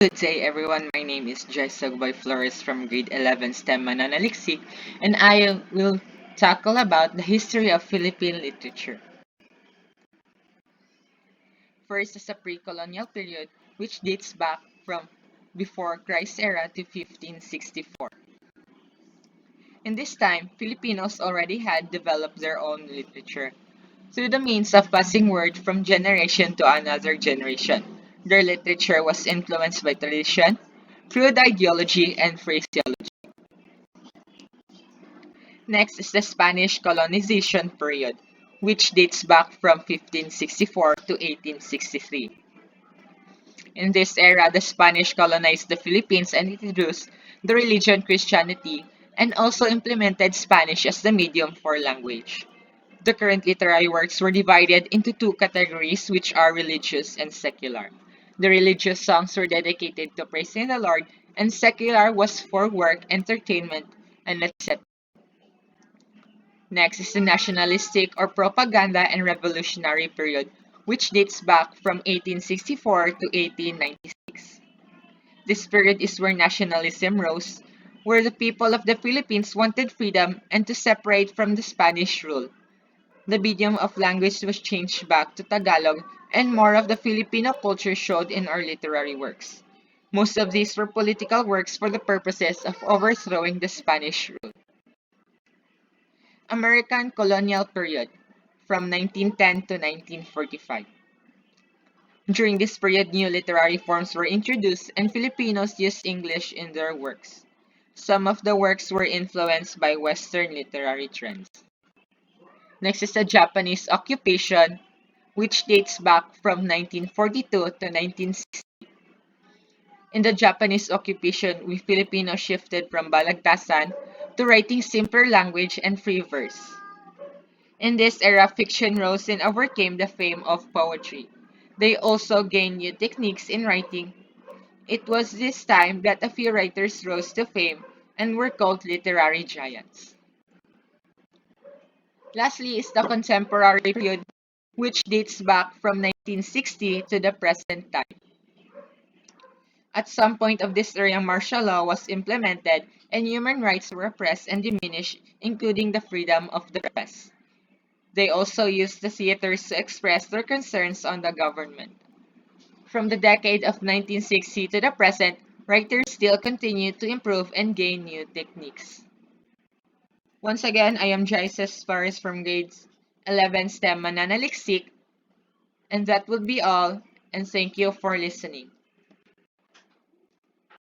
Good day, everyone. My name is Jaize by Flores from grade 11 STEM mananaliksik, and I will tackle about the history of Philippine literature. First is the pre-colonial period, which dates back from before Christ era to 1564. In this time, Filipinos already had developed their own literature through the means of passing word from generation to another generation. Their literature was influenced by tradition, fluid ideology, and phraseology. Next is the Spanish colonization period, which dates back from 1564 to 1863. In this era, the Spanish colonized the Philippines and introduced the religion Christianity and also implemented Spanish as the medium for language. The current literary works were divided into two categories, which are religious and secular. The religious songs were dedicated to praising the Lord, and secular was for work, entertainment, and etc. Next is the nationalistic or propaganda and revolutionary period, which dates back from 1864 to 1896. This period is where nationalism rose, where the people of the Philippines wanted freedom and to separate from the Spanish rule. The medium of language was changed back to Tagalog, and more of the Filipino culture showed in our literary works. Most of these were political works for the purposes of overthrowing the Spanish rule. American colonial period from 1910 to 1945. During this period, new literary forms were introduced and Filipinos used English in their works. Some of the works were influenced by Western literary trends. Next is the Japanese occupation, which dates back from 1942 to 1960. In the Japanese occupation, we Filipinos shifted from balagtasan to writing simpler language and free verse. In this era, fiction rose and overcame the fame of poetry. They also gained new techniques in writing. It was this time that a few writers rose to fame and were called literary giants. Lastly is the contemporary period, which dates back from 1960 to the present time. At some point of this era, martial law was implemented and human rights were oppressed and diminished, including the freedom of the press. They also used the theaters to express their concerns on the government. From the decade of 1960 to the present, writers still continue to improve and gain new techniques. Once again, I am Jaize Flores from grades 11 STEM mananaliksik, and that would be all, and thank you for listening.